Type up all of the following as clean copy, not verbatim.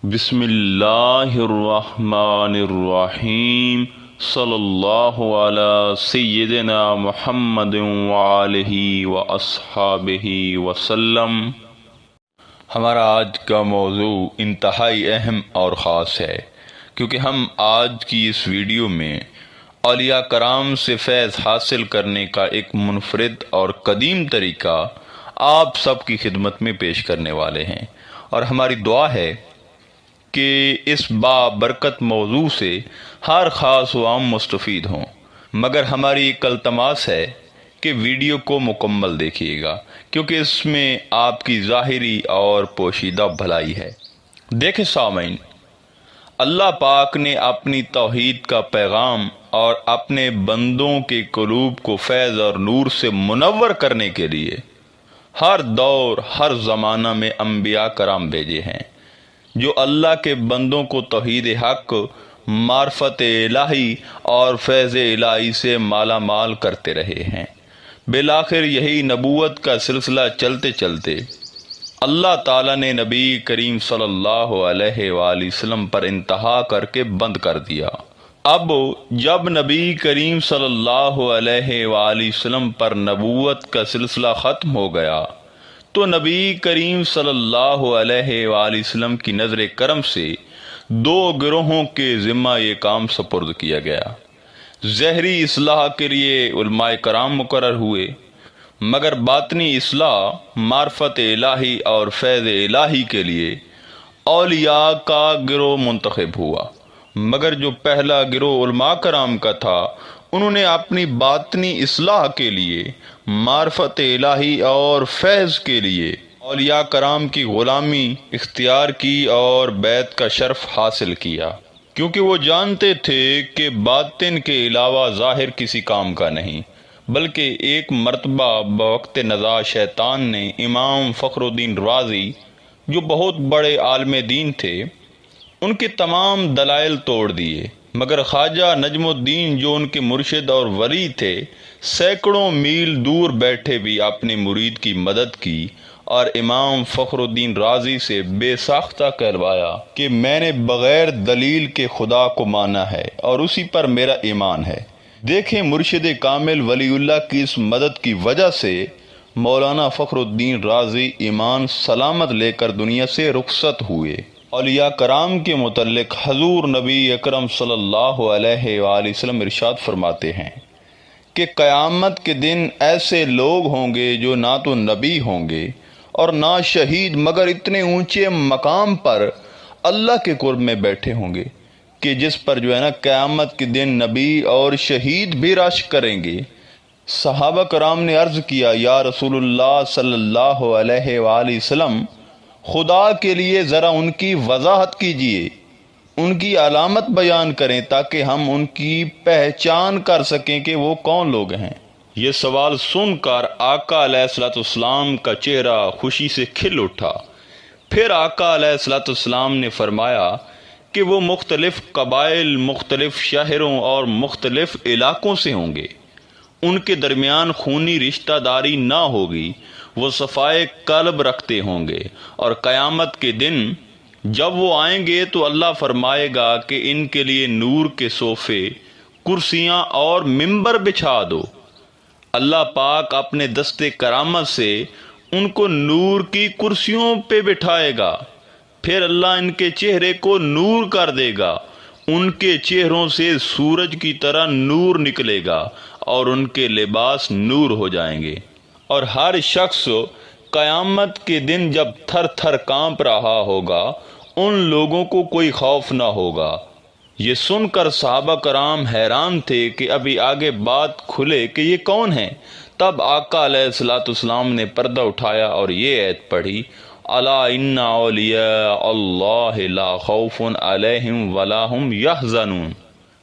بسم اللہ الرحمن الرحیم صلی اللہ علی سیدنا محمد وآلہ واصحابہ وسلم۔ ہمارا آج کا موضوع انتہائی اہم اور خاص ہے، کیونکہ ہم آج کی اس ویڈیو میں اولیاء کرام سے فیض حاصل کرنے کا ایک منفرد اور قدیم طریقہ آپ سب کی خدمت میں پیش کرنے والے ہیں، اور ہماری دعا ہے کہ اس بابرکت موضوع سے ہر خاص و عام مستفید ہوں، مگر ہماری ایک التماس ہے کہ ویڈیو کو مکمل دیکھیے گا، کیونکہ اس میں آپ کی ظاہری اور پوشیدہ بھلائی ہے۔ دیکھیں سامعین، اللہ پاک نے اپنی توحید کا پیغام اور اپنے بندوں کے قلوب کو فیض اور نور سے منور کرنے کے لیے ہر دور ہر زمانہ میں انبیاء کرام بھیجے ہیں، جو اللہ کے بندوں کو توحید حق، معرفت الہی اور فیض الہی سے مالا مال کرتے رہے ہیں۔ بالآخر یہی نبوت کا سلسلہ چلتے چلتے اللہ تعالیٰ نے نبی کریم صلی اللہ علیہ وآلہ وسلم پر انتہا کر کے بند کر دیا۔ اب جب نبی کریم صلی اللہ علیہ وآلہ وسلم پر نبوت کا سلسلہ ختم ہو گیا تو نبی کریم صلی اللہ علیہ وآلہ وسلم کی نظر کرم سے دو گروہوں کے ذمہ یہ کام سپرد کیا گیا۔ ظاہری اصلاح کے لیے علماء کرام مقرر ہوئے، مگر باطنی اصلاح، معرفت الہی اور فیض الہی کے لیے اولیاء کا گروہ منتخب ہوا۔ مگر جو پہلا گروہ علماء کرام کا تھا، انہوں نے اپنی باطنی اصلاح کے لیے، معرفت الہی اور فیض کے لیے اولیاء کرام کی غلامی اختیار کی اور بیعت کا شرف حاصل کیا، کیونکہ وہ جانتے تھے کہ باطن کے علاوہ ظاہر کسی کام کا نہیں۔ بلکہ ایک مرتبہ بوقت نزاع شیطان نے امام فخر الدین رازی، جو بہت بڑے عالم دین تھے، ان کے تمام دلائل توڑ دیے، مگر خواجہ نجم الدین جو ان کے مرشد اور ولی تھے، سینکڑوں میل دور بیٹھے بھی اپنے مرید کی مدد کی اور امام فخر الدین رازی سے بے ساختہ کہلوایا کہ میں نے بغیر دلیل کے خدا کو مانا ہے اور اسی پر میرا ایمان ہے۔ دیکھیں، مرشد کامل ولی اللہ کی اس مدد کی وجہ سے مولانا فخر الدین رازی ایمان سلامت لے کر دنیا سے رخصت ہوئے۔ اولیاء کرام کے متعلق حضور نبی اکرم صلی اللہ علیہ وآلہ وسلم ارشاد فرماتے ہیں کہ قیامت کے دن ایسے لوگ ہوں گے جو نہ تو نبی ہوں گے اور نہ شہید، مگر اتنے اونچے مقام پر اللہ کے قرب میں بیٹھے ہوں گے کہ جس پر قیامت کے دن نبی اور شہید بھی رش کریں گے۔ صحابہ کرام نے عرض کیا، یا رسول اللہ صلی اللہ علیہ وآلہ وسلم، خدا کے لیے ذرا ان کی وضاحت کیجئے، ان کی علامت بیان کریں تاکہ ہم ان کی پہچان کر سکیں کہ وہ کون لوگ ہیں۔ یہ سوال سن کر آقا علیہ الصلوۃ والسلام کا چہرہ خوشی سے کھل اٹھا۔ پھر آقا علیہ الصلوۃ والسلام نے فرمایا کہ وہ مختلف قبائل، مختلف شہروں اور مختلف علاقوں سے ہوں گے، ان کے درمیان خونی رشتہ داری نہ ہوگی، وہ صفائے قلب رکھتے ہوں گے، اور قیامت کے دن جب وہ آئیں گے تو اللہ فرمائے گا کہ ان کے لیے نور کے صوفے، کرسیاں اور ممبر بچھا دو۔ اللہ پاک اپنے دستے کرامت سے ان کو نور کی کرسیوں پہ بٹھائے گا، پھر اللہ ان کے چہرے کو نور کر دے گا، ان کے چہروں سے سورج کی طرح نور نکلے گا اور ان کے لباس نور ہو جائیں گے، اور ہر شخص قیامت کے دن جب تھر تھر کانپ رہا ہوگا، ان لوگوں کو کوئی خوف نہ ہوگا۔ یہ سن کر صحابہ کرام حیران تھے کہ ابھی آگے بات کھلے کہ یہ کون ہیں۔ تب آقا علیہ الصلوۃ والسلام نے پردہ اٹھایا اور یہ آیت پڑھی، الا ان اولیاء اللہ لا خوف علیہم ولا هم یحزنون،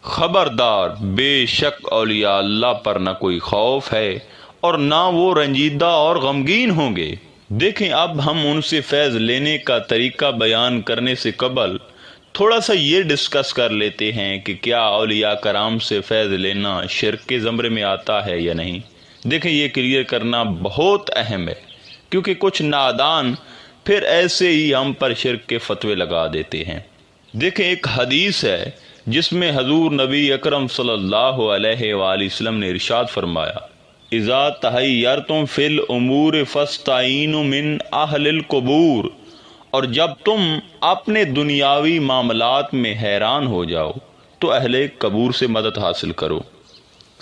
خبردار، بے شک اولیاء اللہ پر نہ کوئی خوف ہے اور نہ وہ رنجیدہ اور غمگین ہوں گے۔ دیکھیں، اب ہم ان سے فیض لینے کا طریقہ بیان کرنے سے قبل تھوڑا سا یہ ڈسکس کر لیتے ہیں کہ کیا اولیاء کرام سے فیض لینا شرک کے زمرے میں آتا ہے یا نہیں۔ دیکھیں، یہ کلیئر کرنا بہت اہم ہے، کیونکہ کچھ نادان پھر ایسے ہی ہم پر شرک کے فتوے لگا دیتے ہیں۔ دیکھیں ایک حدیث ہے جس میں حضور نبی اکرم صلی اللہ علیہ وآلہ وسلم نے ارشاد فرمایا، اذا تحیرتم فی الامور فاستعینوا من اہل القبور، اور جب تم اپنے دنیاوی معاملات میں حیران ہو جاؤ تو اہل قبور سے مدد حاصل کرو۔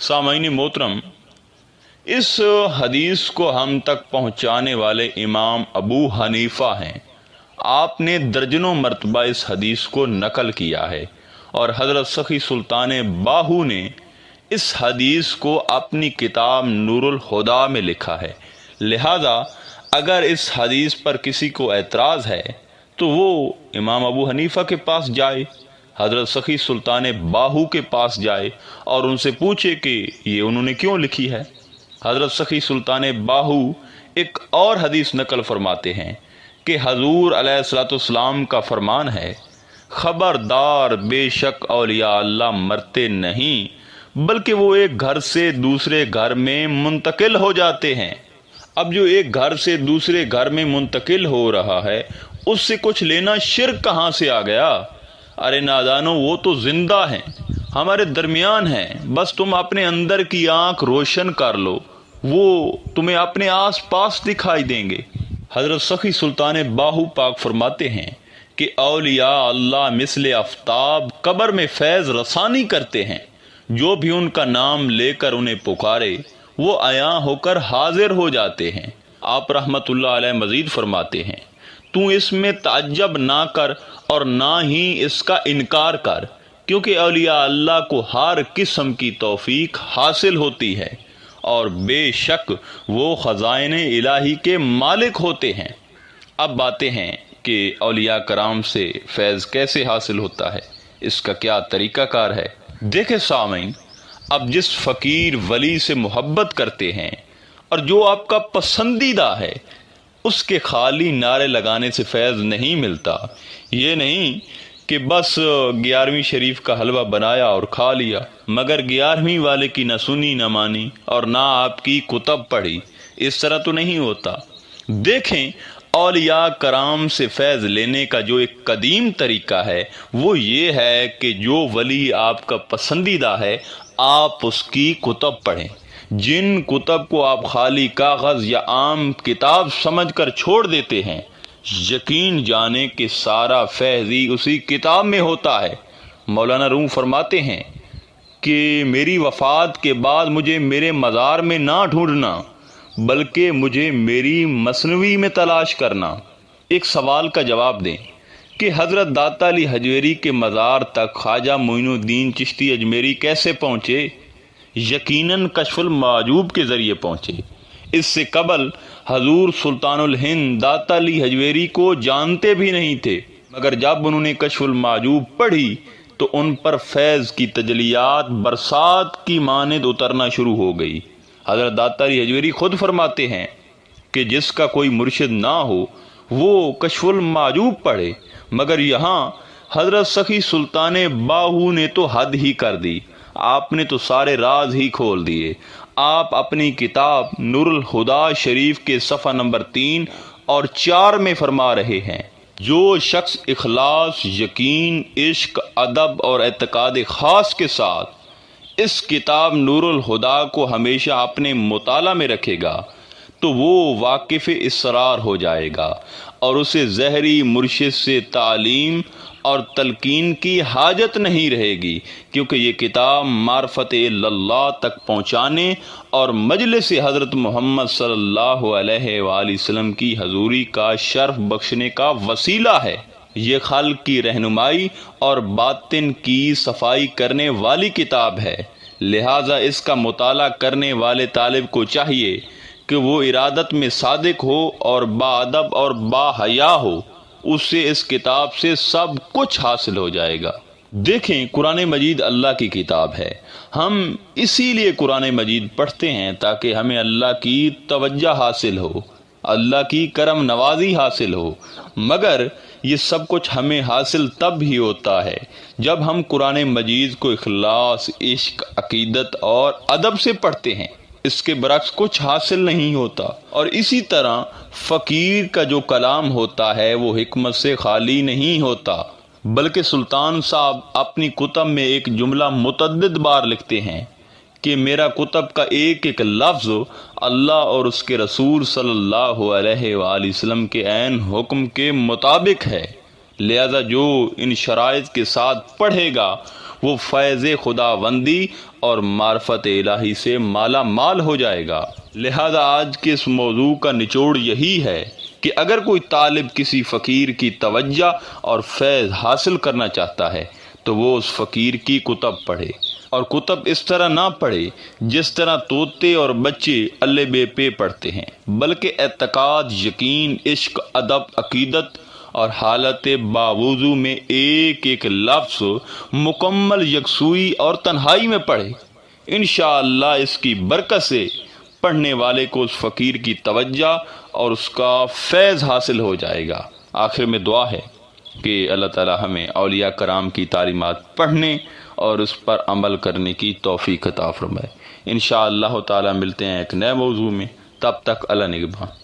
سامعین محترم، اس حدیث کو ہم تک پہنچانے والے امام ابو حنیفہ ہیں۔ آپ نے درجنوں مرتبہ اس حدیث کو نقل کیا ہے، اور حضرت سخی سلطان باہو نے اس حدیث کو اپنی کتاب نور الہدیٰ میں لکھا ہے۔ لہذا اگر اس حدیث پر کسی کو اعتراض ہے تو وہ امام ابو حنیفہ کے پاس جائے، حضرت سخی سلطان باہو کے پاس جائے اور ان سے پوچھے کہ یہ انہوں نے کیوں لکھی ہے۔ حضرت سخی سلطان باہو ایک اور حدیث نقل فرماتے ہیں کہ حضور علیہ الصلوۃ والسلام کا فرمان ہے، خبردار، بے شک اولیاء اللہ مرتے نہیں بلکہ وہ ایک گھر سے دوسرے گھر میں منتقل ہو جاتے ہیں۔ اب جو ایک گھر سے دوسرے گھر میں منتقل ہو رہا ہے اس سے کچھ لینا شرک کہاں سے آ گیا؟ ارے نادانو، وہ تو زندہ ہیں، ہمارے درمیان ہیں، بس تم اپنے اندر کی آنکھ روشن کر لو، وہ تمہیں اپنے آس پاس دکھائی دیں گے۔ حضرت سخی سلطان باہو پاک فرماتے ہیں کہ اولیاء اللہ مثل آفتاب قبر میں فیض رسانی کرتے ہیں، جو بھی ان کا نام لے کر انہیں پکارے وہ عیاں ہو کر حاضر ہو جاتے ہیں۔ آپ رحمت اللہ علیہ مزید فرماتے ہیں، تو اس میں تعجب نہ کر اور نہ ہی اس کا انکار کر، کیونکہ اولیاء اللہ کو ہر قسم کی توفیق حاصل ہوتی ہے، اور بے شک وہ خزائن الہی کے مالک ہوتے ہیں۔ اب باتیں ہیں کہ اولیاء کرام سے فیض کیسے حاصل ہوتا ہے، اس کا کیا طریقہ کار ہے۔ دیکھیں سامعین، اب جس فقیر ولی سے محبت کرتے ہیں اور جو آپ کا پسندیدہ ہے، اس کے خالی نعرے لگانے سے فیض نہیں ملتا۔ یہ نہیں کہ بس 11ویں شریف کا حلوہ بنایا اور کھا لیا، مگر 11ویں والے کی نہ سنی نہ مانی اور نہ آپ کی کتب پڑھی، اس طرح تو نہیں ہوتا۔ دیکھیں اولیاء کرام سے فیض لینے کا جو ایک قدیم طریقہ ہے وہ یہ ہے کہ جو ولی آپ کا پسندیدہ ہے آپ اس کی کتب پڑھیں۔ جن کتب کو آپ خالی کاغذ یا عام کتاب سمجھ کر چھوڑ دیتے ہیں، یقین جانے کہ سارا فیض ہی اسی کتاب میں ہوتا ہے۔ مولانا روم فرماتے ہیں کہ میری وفات کے بعد مجھے میرے مزار میں نہ ڈھونڈنا بلکہ مجھے میری مثنوی میں تلاش کرنا۔ ایک سوال کا جواب دیں کہ حضرت داتا علی حجویری کے مزار تک خواجہ معین الدین چشتی اجمیری کیسے پہنچے؟ یقیناً کشف المعجوب کے ذریعے پہنچے۔ اس سے قبل حضور سلطان الہند داتا علی حجویری کو جانتے بھی نہیں تھے، مگر جب انہوں نے کشف المعجوب پڑھی تو ان پر فیض کی تجلیات برسات کی مانند اترنا شروع ہو گئی۔ حضرت داتا علی حجویری خود فرماتے ہیں کہ جس کا کوئی مرشد نہ ہو وہ کشف المعجوب پڑھے، مگر یہاں حضرت سخی سلطان باہو نے تو حد ہی کر دی، آپ نے تو سارے راز ہی کھول دیے۔ آپ اپنی کتاب نور الہدیٰ شریف کے صفحہ نمبر 3 اور 4 میں فرما رہے ہیں، جو شخص اخلاص، یقین، عشق، ادب اور اعتقاد خاص کے ساتھ اس کتاب نور الہدیٰ کو ہمیشہ اپنے مطالعہ میں رکھے گا تو وہ واقف اسرار ہو جائے گا اور اسے ظاہری مرشد سے تعلیم اور تلقین کی حاجت نہیں رہے گی، کیونکہ یہ کتاب معرفت اللہ تک پہنچانے اور مجلس حضرت محمد صلی اللہ علیہ وآلہ وسلم کی حضوری کا شرف بخشنے کا وسیلہ ہے۔ یہ خلق کی رہنمائی اور باطن کی صفائی کرنے والی کتاب ہے، لہٰذا اس کا مطالعہ کرنے والے طالب کو چاہیے کہ وہ ارادت میں صادق ہو اور باادب اور باحیا ہو، اس سے اس کتاب سے سب کچھ حاصل ہو جائے گا۔ دیکھیں قرآن مجید اللہ کی کتاب ہے، ہم اسی لیے قرآن مجید پڑھتے ہیں تاکہ ہمیں اللہ کی توجہ حاصل ہو، اللہ کی کرم نوازی حاصل ہو، مگر یہ سب کچھ ہمیں حاصل تب ہی ہوتا ہے جب ہم قرآن مجید کو اخلاص، عشق، عقیدت اور ادب سے پڑھتے ہیں۔ اس کے برعکس کچھ حاصل نہیں ہوتا۔ اور اسی طرح فقیر کا جو کلام ہوتا ہے وہ حکمت سے خالی نہیں ہوتا، بلکہ سلطان صاحب اپنی کتب میں ایک جملہ متعدد بار لکھتے ہیں کہ میرا کتب کا ایک ایک لفظ اللہ اور اس کے رسول صلی اللہ علیہ وآلہ وسلم کے عین حکم کے مطابق ہے، لہذا جو ان شرائط کے ساتھ پڑھے گا وہ فیض خداوندی اور معرفت الہی سے مالا مال ہو جائے گا۔ لہذا آج کے اس موضوع کا نچوڑ یہی ہے کہ اگر کوئی طالب کسی فقیر کی توجہ اور فیض حاصل کرنا چاہتا ہے تو وہ اس فقیر کی کتب پڑھے، اور کتب اس طرح نہ پڑھے جس طرح طوطے اور بچے الے بے پہ پڑھتے ہیں، بلکہ اعتقاد، یقین، عشق، ادب، عقیدت اور حالت باوضو میں ایک ایک لفظ مکمل یکسوئی اور تنہائی میں پڑھے۔ انشاءاللہ اس کی برکت سے پڑھنے والے کو اس فقیر کی توجہ اور اس کا فیض حاصل ہو جائے گا۔ آخر میں دعا ہے کہ اللہ تعالی ہمیں اولیاء کرام کی تعلیمات پڑھنے اور اس پر عمل کرنے کی توفیق عطا فرمائے۔ انشاءاللہ تعالی ملتے ہیں ایک نئے موضوع میں، تب تک اللہ نگہبان۔